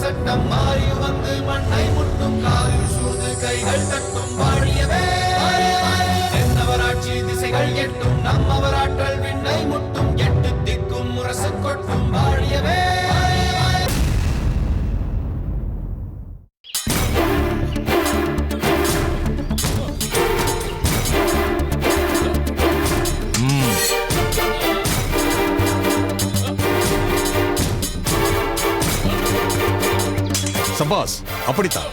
சட்டம் மாறி வந்து மண்ணை முட்டும் காலில் சூழ்ந்து கைகள் தட்டும் வாழியவே தென்னவராட்சி திசைகள் எட்டும் நம்மவராற்றல் விண்ணை முட்டும் எட்டு திக்கும் முரசு கொட்டும் வாழியவே. சபாஸ், அப்படித்தான்.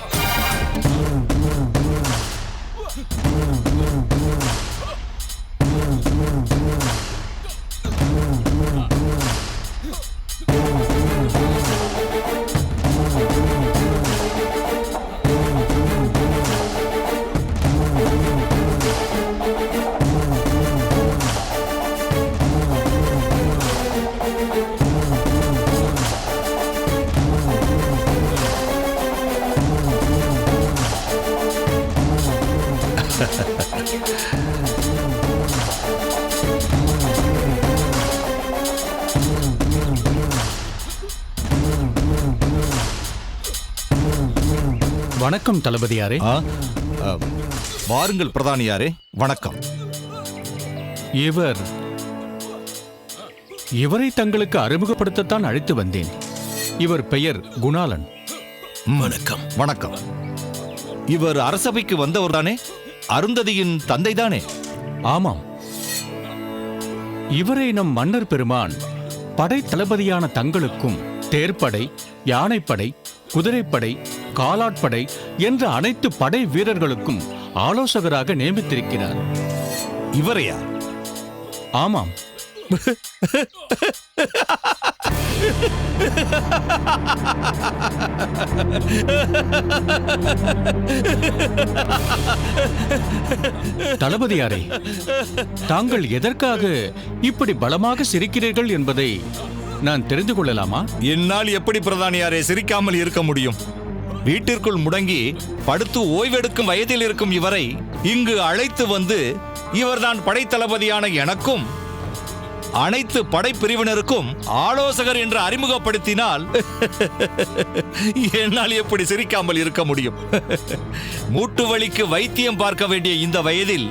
வணக்கம் தளபதியாரே. வாருங்கள் பிரதானியாரே. வணக்கம். இவரை தங்களுக்கு அறிமுகப்படுத்தத்தான் அழைத்து வந்தேன். இவர் பெயர் குணாலன். வணக்கம். வணக்கம். இவர் அரசபைக்கு வந்தவர் தானே? அருந்ததியின் தந்தை தானே? ஆமாம். இவரை நம் மன்னர் பெருமான் படை தளபதியான தங்களுக்கும் தேர்ப்படை, யானைப்படை, குதிரைப்படை, காலாட்படை என்ற அனைத்து படை வீரர்களுக்கும் ஆலோசகராக நியமித்திருக்கிறார். இவரையா? ஆமாம். தளபதியாரே, தாங்கள் எதற்காக இப்படி பலமாக சிரிக்கிறீர்கள் என்பதை நான் தெரிந்து கொள்ளலாமா? என்னால் எப்படி பிரதானியாரே சிரிக்காமல் இருக்க முடியும்? வீட்டிற்குள் முடங்கி படுத்து ஓய்வெடுக்கும் வயதில் இருக்கும் இவரை இங்கு அழைத்து வந்து இவர்தான் படைத்தளபதியான எனக்கும் அனைத்து படைப்பிரிவினருக்கும் ஆலோசகர் என்று அறிமுகப்படுத்தினால் என்னால் எப்படி சிரிக்காமல் இருக்க முடியும்? மூட்டு வலிக்கு வைத்தியம் பார்க்க வேண்டிய இந்த வயதில்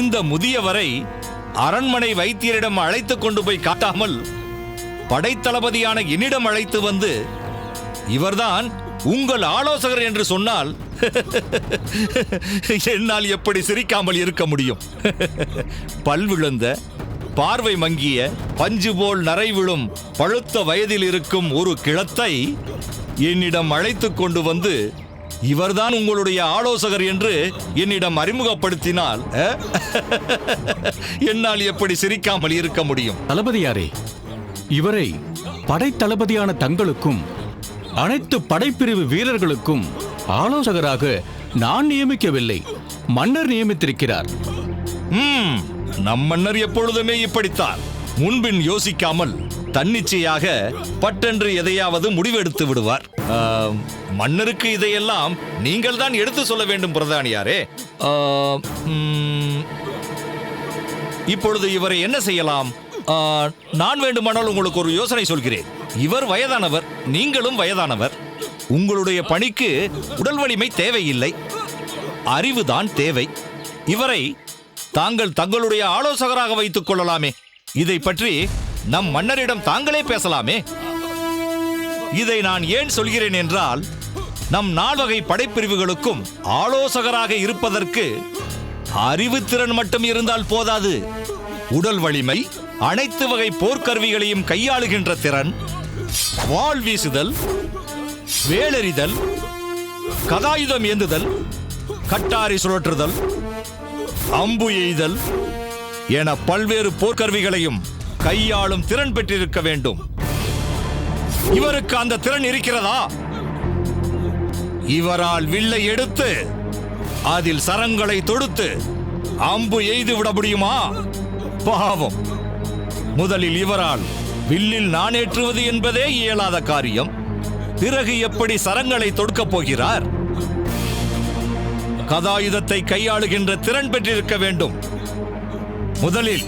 இந்த முதியவரை அரண்மனை வைத்தியரிடம் அழைத்து கொண்டு போய் காட்டாமல் படைத்தளபதியான என்னிடம் அழைத்து வந்து இவர்தான் உங்கள் ஆலோசகர் என்று சொன்னால் என்னால் எப்படி சிரிக்காமல் இருக்க முடியும்? பல்விழுந்த, பார்வை மங்கிய, பஞ்சு போல் நரை விழும் பழுத்த வயதில் இருக்கும் ஒரு கிழத்தை என்னிடம் அழைத்து கொண்டு வந்து இவர்தான் உங்களுடைய ஆலோசகர் என்று என்னிடம் அறிமுகப்படுத்தினால் என்னால் எப்படி சிரிக்காமல் இருக்க முடியும்? தளபதியாரே, இவரை படைத்தளபதியான தங்களுக்கும் அனைத்து படைப்பிரிவு வீரர்களுக்கும் ஆலோசகராக நான் நியமிக்கவில்லை, மன்னர் நியமித்திருக்கிறார். நம் மன்னர் எப்பொழுதுமே இப்படித்தான். முன்பின் யோசிக்காமல் தன்னிச்சையாக பட்டென்று எதையாவது முடிவெடுத்து விடுவார். மன்னருக்கு இதையெல்லாம் நீங்கள் தான் எடுத்து சொல்ல வேண்டும் பிரதானியாரே. இப்பொழுது இவரை என்ன செய்யலாம்? நான் வேண்டுமானால் உங்களுக்கு ஒரு யோசனை சொல்கிறேன். இவர் வயதானவர், நீங்களும் வயதானவர். உங்களுடைய பணிக்கு உடல் வலிமை தேவையில்லை, அறிவுதான் தேவை. இவரை தாங்கள் தங்களுடைய ஆலோசகராக வைத்துக் கொள்ளலாமே. இதை பற்றி நம் மன்னரிடம் தாங்களே பேசலாமே. இதை நான் ஏன் சொல்கிறேன் என்றால், நம் 4 வகை படைப்பிரிவுகளுக்கும் ஆலோசகராக இருப்பதற்கு அறிவுத்திறன் மட்டும் இருந்தால் போதாது. உடல் வலிமை, அனைத்து வகை போர்க்கருவிகளையும் கையாளுகின்ற திறன், வாள் வீசுதல், வேலெறிதல், கதாயுதம் ஏந்துதல், கட்டாரி சுழற்றுதல், அம்பு எய்தல் என பல்வேறு போர்க்கருவிகளையும் கையாளும் திறன் பெற்றிருக்க வேண்டும். இவருக்கு அந்த திறன் இருக்கிறதா? இவரால் வில்லை எடுத்து அதில் சரங்களை தொடுத்து அம்பு எய்து விட முடியுமா? பாவம், முதலில் இவரால் வில்லில் நாணேற்றுவது என்பதே இயலாத காரியம். பிறகு எப்படி சரங்களை தொடுக்கப் போகிறார்? கதாயுதத்தை கையாளுகின்ற திறன் பெற்றிருக்க வேண்டும். முதலில்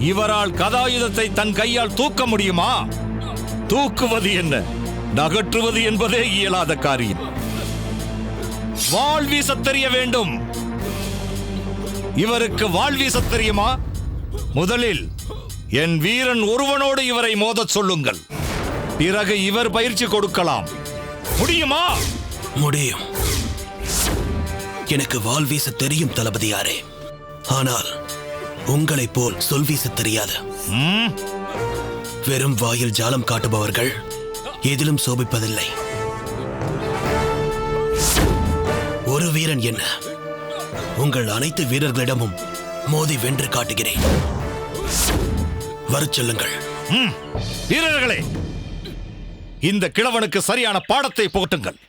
இவரால் கதாயுதத்தை தன் கையால் தூக்க முடியுமா? தூக்குவது என்ன, நகற்றுவது என்பதே இயலாத காரியம். வாள் வீசத் தெரிய வேண்டும். இவருக்கு வாள் வீசத் தெரியுமா? முதலில் என் வீரன் ஒருவனோடு இவரை மோதச் சொல்லுங்கள். பிறகு இவர் பயிற்சி கொடுக்கலாம். முடியுமா? முடியும். எனக்கு வாள் வீச தெரியும் தளபதியாரே. ஆனால் உங்களைப் போல் சொல் வீச தெரியாது. வெறும் வாயில் ஜாலம் காட்டுபவர்கள் எதிலும் சோபிப்பதில்லை. ஒரு வீரன் என்ன, உங்கள் அனைத்து வீரர்களிடமும் மோதி வென்று காட்டுகிறேன். வரச் சொல்லுங்கள். வீரர்களே, இந்த கிழவனுக்கு சரியான பாடத்தை புகட்டுங்கள்.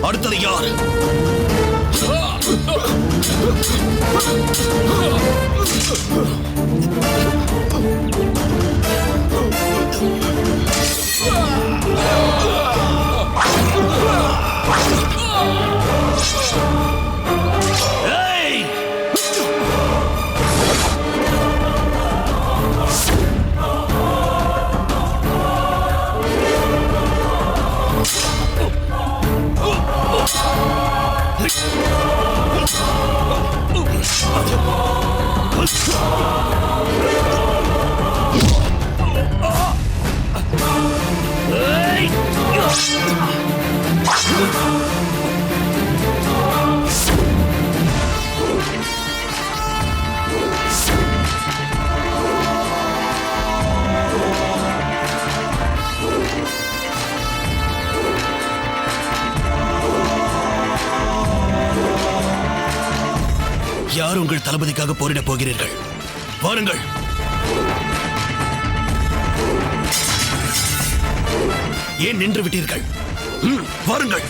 அடுத்தது யார்? யார் உங்கள் தளபதிக்காக போரிடப் போகிறீர்கள்? வாருங்கள். ஏன் நின்று விட்டீர்கள்? வாருங்கள்.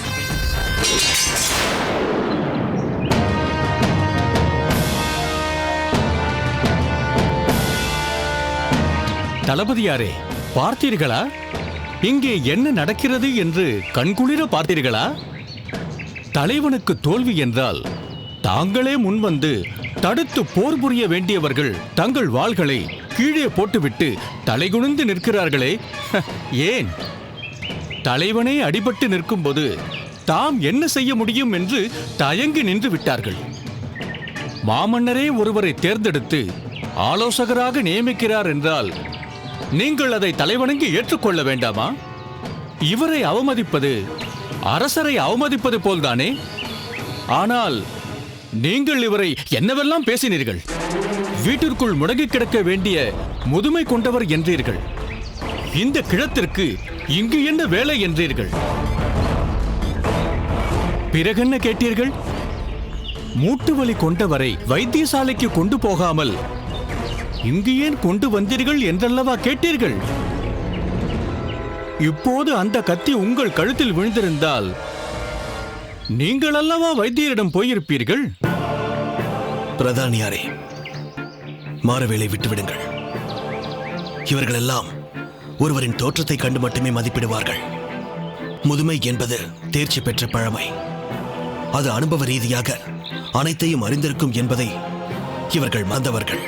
தளபதியாரே, பார்த்தீர்களா? இங்கே என்ன நடக்கிறது என்று கண்குளிர பார்த்தீர்களா? தலைவனுக்கு தோல்வி என்றால் தாங்களே முன்வந்து தடுத்து போர் புரிய வேண்டியவர்கள் தங்கள் வாள்களை கீழே போட்டுவிட்டு தலைகுனிந்து நிற்கிறார்களே. ஏன்? தலைவனே அடிபட்டு நிற்கும்போது தாம் என்ன செய்ய முடியும் என்று தயங்கி நின்று விட்டார்கள். மாமன்னரே ஒருவரை தேர்ந்தெடுத்து ஆலோசகராக நியமிக்கிறார் என்றால் நீங்கள் அதை தலைவணங்கி ஏற்றுக்கொள்ள வேண்டாமா? இவரை அவமதிப்பது அரசரை அவமதிப்பது போல்தானே? ஆனால் நீங்கள் இவரை என்னவெல்லாம் பேசினீர்கள். வீட்டிற்குள் முடங்கி கிடக்க வேண்டிய முதுமை கொண்டவர் என்றீர்கள். இந்த கிழத்திற்கு இங்கு என்ன வேலை என்றீர்கள். பிறகென்ன கேட்டீர்கள்? மூட்டு வலி கொண்டவரை வைத்தியசாலைக்கு கொண்டு போகாமல் இங்கு ஏன் கொண்டு வந்தீர்கள் என்றல்லவா கேட்டீர்கள். இப்போது அந்த கத்தி உங்கள் கழுத்தில் விழுந்திருந்தால் நீங்கள் அல்லவா வைத்தியரிடம் போயிருப்பீர்கள். பிரதானியாரே, மாறவேளை விட்டுவிடுங்கள். இவர்களெல்லாம் ஒருவரின் தோற்றத்தை கண்டு மட்டுமே மதிப்பிடுவார்கள். முதுமை என்பது தேர்ச்சி பெற்ற பழமை. அது அனுபவ ரீதியாக அனைத்தையும் அறிந்திருக்கும் என்பதை இவர்கள் மறந்தவர்கள்.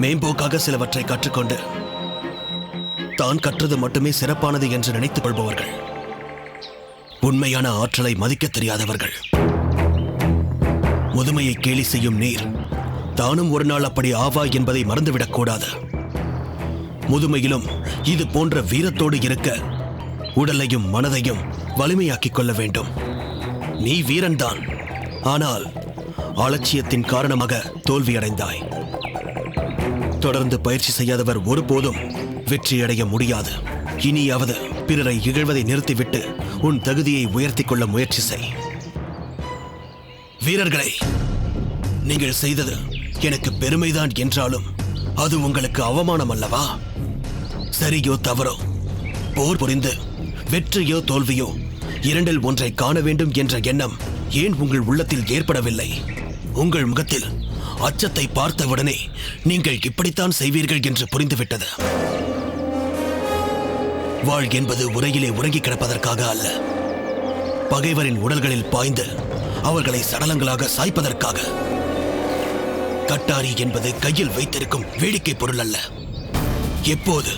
மேம்போக்காக சிலவற்றை கற்றுக்கொண்டு தான் கற்றது மட்டுமே சிறப்பானது என்று நினைத்துக் கொள்பவர்கள். உண்மையான ஆற்றலை மதிக்க தெரியாதவர்கள். முதுமையை கேலி செய்யும் நீர் தானும் ஒரு நாள் அப்படி ஆவா என்பதை மறந்துவிடக்கூடாது. முதுமையிலும் இது போன்ற வீரத்தோடு இருக்க உடலையும் மனதையும் வலிமையாக்கிக் கொள்ள வேண்டும். நீ வீரன்தான், ஆனால் அலட்சியத்தின் காரணமாக தோல்வியடைந்தாய். தொடர்ந்து பயிற்சி செய்யாதவர் ஒருபோதும் வெற்றியடைய முடியாது. இனியாவது பிறரை இகழ்வதை நிறுத்திவிட்டு உன் தகுதியை உயர்த்திக் கொள்ள முயற்சி செய். வீரர்களே, நீங்கள் செய்தது எனக்கு பெருமைதான் என்றாலும் அது உங்களுக்கு அவமானம் அல்லவா? சரியோ தவறோ, போர் புரிந்து வெற்றியோ தோல்வியோ இரண்டில் ஒன்றை காண வேண்டும் என்ற எண்ணம் ஏன் உங்கள் உள்ளத்தில் ஏற்படவில்லை? உங்கள் முகத்தில் அச்சத்தை பார்த்தவுடனே நீங்கள் இப்படித்தான் செய்வீர்கள் என்று புரிந்துவிட்டது. வாழ் என்பது உரையிலே உறங்கி கிடப்பதற்காக அல்ல, பகைவரின் உடல்களில் பாய்ந்து அவர்களை சடலங்களாக சாய்ப்பதற்காக. கட்டாரி என்பது கையில் வைத்திருக்கும் வேடிக்கை பொருள் அல்ல. எப்போது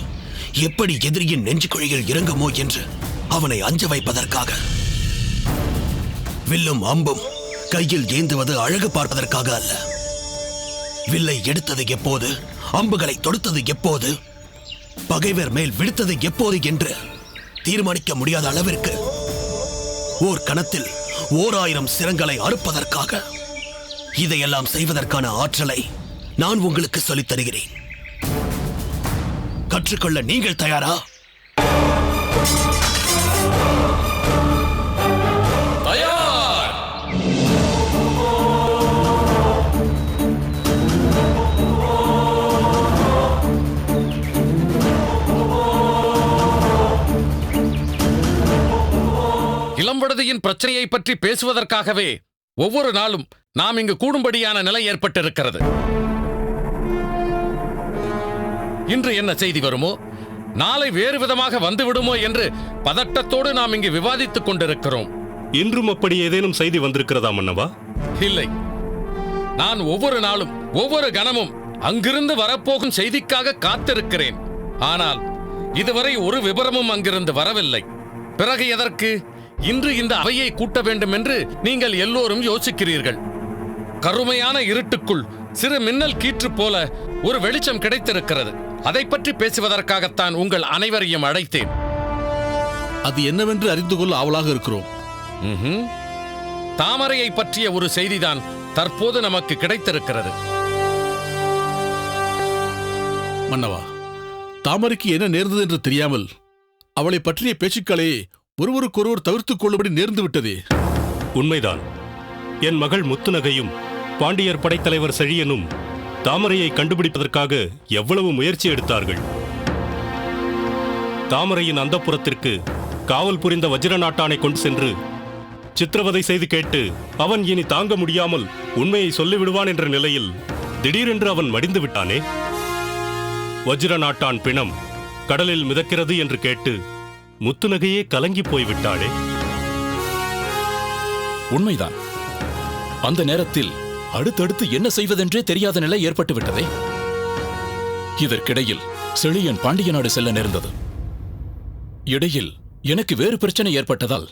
எப்படி எதிரியின் நெஞ்சுக்குழியில் இறங்குமோ என்று அவனை அஞ்ச வைப்பதற்காக. வில்லும் அம்பும் கையில் ஏந்துவது அழகு பார்ப்பதற்காக அல்ல. வில்லை எடுத்தது எப்போது, அம்புகளை தொடுத்தது எப்போது, பகைவர் மேல் விடுத்தது எப்போது என்று தீர்மானிக்க முடியாத அளவிற்கு ஓர் கணத்தில் 1000 சிரங்களை அறுப்பதற்காக. இதையெல்லாம் செய்வதற்கான ஆற்றலை நான் உங்களுக்கு சொல்லித் தருகிறேன். கற்றுக்கொள்ள நீங்கள் தயாரா? இளம்படுதியின் பிரச்சனையை பற்றி பேசுவதற்காகவே ஒவ்வொரு நாளும் நாம் இங்கு கூடும்படியான நிலை ஏற்பட்டிருக்கிறது. இன்று என்ன செய்தி வருமோ, நாளை வேறு விதமாக வந்துவிடுமோ என்று பதட்டத்தோடு நாம் இங்கு விவாதித்துக் கொண்டிருக்கிறோம். இன்றும் அப்படி ஏதேனும் செய்தி வந்திருக்கிறதா மன்னவா? இல்லை, நான் ஒவ்வொரு நாளும் ஒவ்வொரு கணமும் அங்கிருந்து வரப்போகும் செய்திக்காக காத்திருக்கிறேன். ஆனால் இதுவரை ஒரு விபரமும் அங்கிருந்து வரவில்லை. பிறகு எதற்கு இன்று இந்த அவையை கூட்ட வேண்டும் என்று நீங்கள் எல்லோரும் யோசிக்கிறீர்கள். கருமையான இருட்டுக்குள் சிறு மின்னல் கீற்று போல ஒரு வெளிச்சம் கிடைத்திருக்கிறது. அதை பற்றி பேசுவதற்காகத்தான் உங்கள் அனைவரையும் அழைத்தேன். அது என்னவென்று அறிந்து கொள்ள ஆவலாக இருக்கிறோம். தாமரையை பற்றிய ஒரு செய்திதான் தற்போது நமக்கு கிடைத்திருக்கிறது. மன்னவா, தாமரைக்கு என்ன நேர்ந்தது என்று தெரியாமல் அவளை பற்றிய பேச்சுக்களே ஒருவருக்கொருவர் தவிர்த்துக் கொள்ளும்படி நேர்ந்து விட்டதே. உண்மைதான். என் மகள் முத்துநகையும் பாண்டியர் படைத்தலைவர் செழியனும் தாமரையை கண்டுபிடிப்பதற்காக எவ்வளவு முயற்சி எடுத்தார்கள். தாமரையின் அந்தப்புறத்திற்கு காவல் புரிந்த வஜ்ர நாட்டானை கொண்டு சென்று சித்திரவதை செய்து கேட்டு அவன் இனி தாங்க முடியாமல் உண்மையை சொல்லிவிடுவான் என்ற நிலையில் திடீரென்று அவன் மடிந்து விட்டானே. வஜ்ர நாட்டான் பிணம் கடலில் மிதக்கிறது என்று கேட்டு முத்துநகையே கலங்கி போய்விட்டாளே. உண்மைதான். அந்த நேரத்தில் அடுத்தடுத்து என்ன செய்வதென்றே தெரியாத நிலை ஏற்பட்டு விட்டதே. இதற்கிடையில் செழியன் பாண்டிய நாடு செல்ல நேர்ந்தது. இடையில் எனக்கு வேறு பிரச்சனை ஏற்பட்டதால்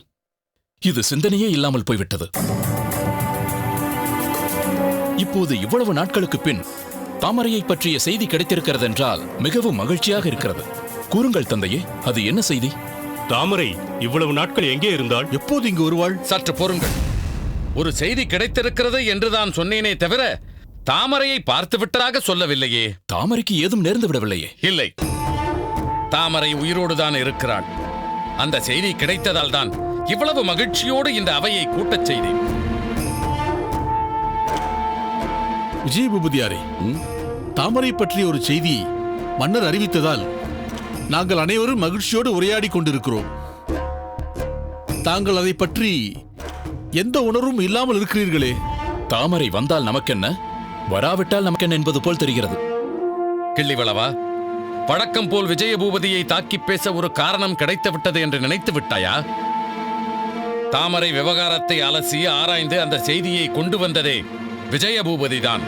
இது சிந்தனையே இல்லாமல் போய்விட்டது. இப்போது இவ்வளவு நாட்களுக்கு பின் தாமரையை பற்றிய செய்தி கிடைத்திருக்கிறது என்றால் மிகவும் மகிழ்ச்சியாக இருக்கிறது. கூறுங்கள் தந்தையே, அது என்ன செய்தி? தாமரை இவ்வளவு நாட்கள் எங்கே இருந்தாள்? எப்போது இங்கு வருவாள்? சற்று பொறுங்கள். ஒரு செய்தி கிடைத்திருக்கிறது என்றுதான் சொன்னேனே தவிர தாமரையை பார்த்து விட்டதாக சொல்லவில்லையே. தாமரைக்கு ஏதும் நேர்ந்து விடவில்லையே. இல்லை, தாமரை உயிரோடுதான் இருக்கிறாள். அந்த செய்தி கிடைத்ததால் தான் இவ்வளவு மகிழ்ச்சியோடு இந்த அவையை கூட்டச் செய்தேன். விஜய பூபதியாரே, தாமரை பற்றிய ஒரு செய்தி மன்னர் அறிவித்ததால் நாங்கள் அனைவரும் மகிழ்ச்சியோடு உரையாடி கொண்டிருக்கிறோம். தாங்கள் அதை பற்றி எந்த உணர்வும் இல்லாமல் இருக்கிறீர்களே. தாமரை வந்தால் நமக்கென்ன, வராவிட்டால் நமக்கென்ன என்பது போல் தெரிகிறது. கிள்ளிவளவா, வழக்கம் போல் விஜயபூபதியை தாக்கி பேச ஒரு காரணம் கிடைத்து விட்டது என்று நினைத்து விட்டாயா? தாமரை விவகாரத்தை அலசி ஆராய்ந்து அந்த செய்தியை கொண்டு வந்ததே விஜயபூபதிதான்.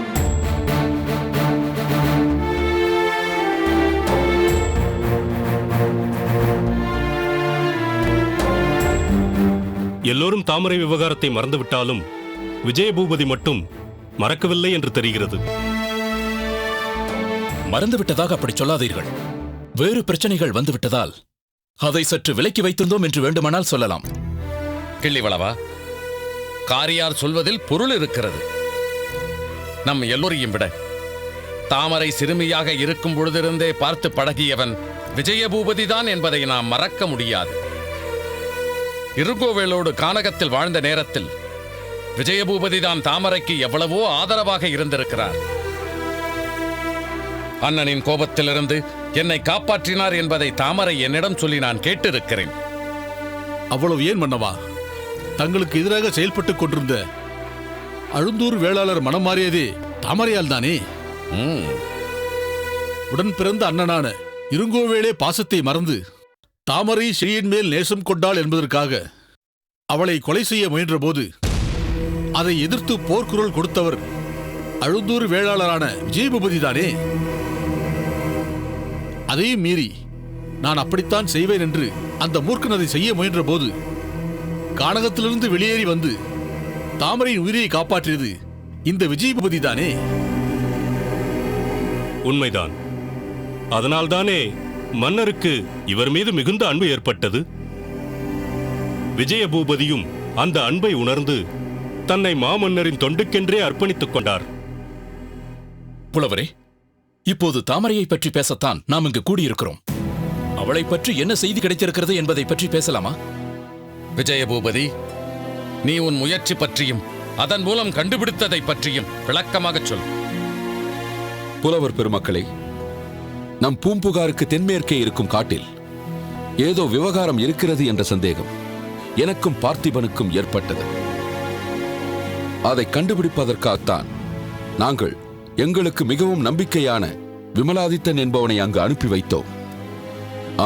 எல்லோரும் தாமரை விவகாரத்தை மறந்துவிட்டாலும் விஜயபூபதி மட்டும் மறக்கவில்லை என்று தெரிகிறது. மறந்துவிட்டதாக அப்படி சொல்லாதீர்கள். வேறு பிரச்சனைகள் வந்துவிட்டதால் அதை சற்று விலக்கி வைத்திருந்தோம் என்று வேண்டுமானால் சொல்லலாம். கிள்ளிவளவா, காரியார் சொல்வதில் பொருள் இருக்கிறது. நம் எல்லோரையும் விட தாமரை சிறுமியாக இருக்கும் பொழுதிருந்தே பார்த்து பழகியவன் விஜயபூபதிதான் என்பதை நாம் மறக்க முடியாது. இருங்கோவேளோடு கானகத்தில் வாழ்ந்த நேரத்தில் விஜயபூபதிதான் தாமரைக்கு எவ்வளவோ ஆதரவாக இருந்திருக்கிறார். அண்ணனின் கோபத்திலிருந்து என்னை காப்பாற்றினார் என்பதை தாமரை என்னிடம் சொல்லி நான் கேட்டிருக்கிறேன். அவ்வளவு ஏன் மன்னவா? தங்களுக்கு எதிராக செயல்பட்டுக் கொண்டிருந்த அழுந்தூர் வேளாளர் மனம் மாறியதே தாமரையால் தானே. உடன் பிறந்த அண்ணனான இருங்கோவேளே பாசத்தை மறந்து தாமரை ஸ்ரீயின் மேல் நேசம் கொண்டாள் என்பதற்காக அவளை கொலை செய்ய முயன்ற போது அதை எதிர்த்து போர்க்குரல் கொடுத்தவர் அழுந்தூர் வேளாளரான விஜயபூபதி தானே. அதையும் மீறி நான் அப்படித்தான் செய்வேன் என்று அந்த மூர்க்கன் அதை செய்ய முயன்ற போது கானகத்திலிருந்து வெளியேறி வந்து தாமரையின் உயிரை காப்பாற்றியது இந்த விஜயபூபதி தானே. உண்மைதான். அதனால்தானே மன்னருக்கு இவர் மீது மிகுந்த அன்பு ஏற்பட்டது. விஜயபூபதியும் அந்த அன்பை உணர்ந்து தன்னை மாமன்னரின் தொண்டுக்கென்றே அர்ப்பணித்துக் கொண்டார். புலவரே, இப்போது தாமரையை பற்றி பேசத்தான் நாம் இங்கு கூடியிருக்கிறோம். அவளை பற்றி என்ன செய்தி கிடைத்திருக்கிறது என்பதை பற்றி பேசலாமா? விஜயபூபதி, நீ உன் முயற்சி பற்றியும் அதன் மூலம் கண்டுபிடித்ததை பற்றியும் விளக்கமாகச் சொல். புலவர் பெருமக்களே, நம் பூம்புகாருக்கு தென்மேற்கே இருக்கும் காட்டில் ஏதோ விவகாரம் இருக்கிறது என்ற சந்தேகம் எனக்கும் பார்த்திபனுக்கும் ஏற்பட்டது. அதை கண்டுபிடிப்பதற்காகத்தான் நாங்கள் எங்களுக்கு மிகவும் நம்பிக்கையான விமலாதித்தன் என்பவனை அங்கு அனுப்பி வைத்தோம்.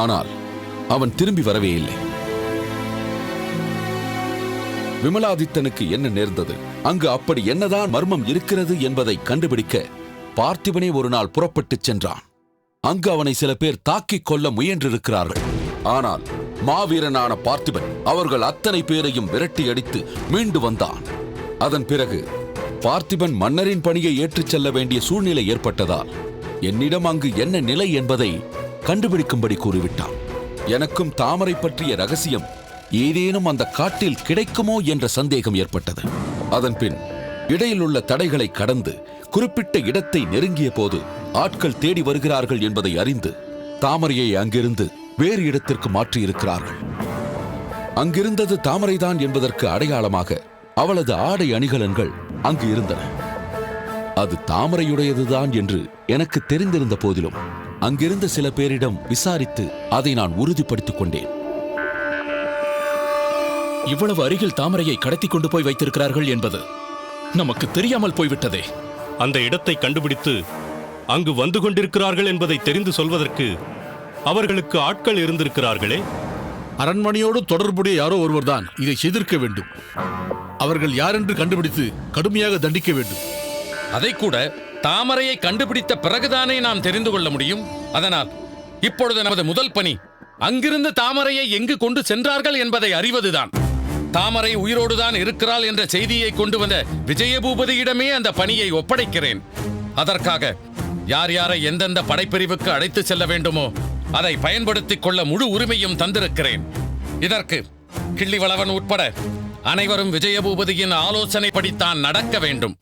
ஆனால் அவன் திரும்பி வரவே இல்லை. விமலாதித்தனுக்கு என்ன நேர்ந்தது, அங்கு அப்படி என்னதான் மர்மம் இருக்கிறது என்பதை கண்டுபிடிக்க பார்த்திபனே ஒரு நாள் புறப்பட்டுச் சென்றான். அங்கு அவனை சில பேர் தாக்கிக் கொள்ள முயன்றிருக்கிறார்கள். ஆனால் மாவீரனான பார்த்திபன் அவர்கள் அத்தனை பேரையும் விரட்டி அடித்து மீண்டு வந்தான். அதன் பிறகு பார்த்திபன் மன்னரின் பணியை ஏற்றுச் செல்ல வேண்டிய சூழ்நிலை ஏற்பட்டதால் என்னிடம் அங்கு என்ன நிலை என்பதை கண்டுபிடிக்கும்படி கூறிவிட்டான். எனக்கும் தாமரை பற்றிய ரகசியம் ஏதேனும் அந்த காட்டில் கிடைக்குமோ என்ற சந்தேகம் ஏற்பட்டது. அதன் பின் இடையிலுள்ள தடைகளை கடந்து குறிப்பிட்ட இடத்தை நெருங்கிய போது ஆட்கள் தேடி வருகிறார்கள் என்பதை அறிந்து தாமரையை அங்கிருந்து வேறு இடத்திற்கு மாற்றியிருக்கிறார்கள். அங்கிருந்தது தாமரைதான் என்பதற்கு அடையாளமாக அவளது ஆடை அணிகலன்கள் அங்கு இருந்தன. அது தாமரையுடையதுதான் என்று எனக்கு தெரிந்திருந்த போதிலும் அங்கிருந்த சில பேரிடம் விசாரித்து அதை நான் உறுதிப்படுத்திக் கொண்டேன். இவ்வளவு அருகில் தாமரையை கடத்தி கொண்டு போய் வைத்திருக்கிறார்கள் என்பது நமக்கு தெரியாமல் போய்விட்டதே. அந்த இடத்தை கண்டுபிடித்து அங்கு வந்து கொண்டிருக்கிறார்கள் என்பதை தெரிந்து சொல்வதற்கு அவர்களுக்கு ஆட்கள் இருந்திருக்கிறார்களே. அரண்மனையோடு தொடர்புடைய யாரோ ஒருவர்தான் இதை செய்திருக்க வேண்டும். அவர்கள் யார் என்று கண்டுபிடித்து கடுமையாக தண்டிக்க வேண்டும். அதை கூட தாமரையை கண்டுபிடித்த பிறகுதானே நாம் தெரிந்து கொள்ள முடியும். அதனால் இப்பொழுது நமது முதல் பணி அங்கிருந்து தாமரையை எங்கு கொண்டு சென்றார்கள் என்பதை அறிவதுதான். தாமரை உயிரோடுதான் இருக்கிறாள் என்ற செய்தியை கொண்டு வந்த விஜயபூபதியிடமே அந்த பணியை ஒப்படைக்கிறேன். அதற்காக யார் யாரை எந்தெந்த படைப்பிரிவுக்கு அழைத்து செல்ல வேண்டுமோ அதை பயன்படுத்திக் கொள்ள முழு உரிமையும் தந்திருக்கிறேன். இதற்கு கிள்ளிவளவன் உட்பட அனைவரும் விஜயபூபதியின் ஆலோசனைப்படித்தான் நடக்க வேண்டும்.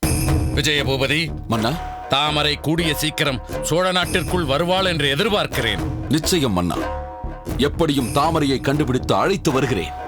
விஜயபூபதி, மன்னா, தாமரை கூடிய சீக்கிரம் சோழ நாட்டிற்குள் வருவாள் என்று எதிர்பார்க்கிறேன். நிச்சயம் மன்னா. எப்படியும் தாமரையை கண்டுபிடித்து அழைத்து வருகிறேன்.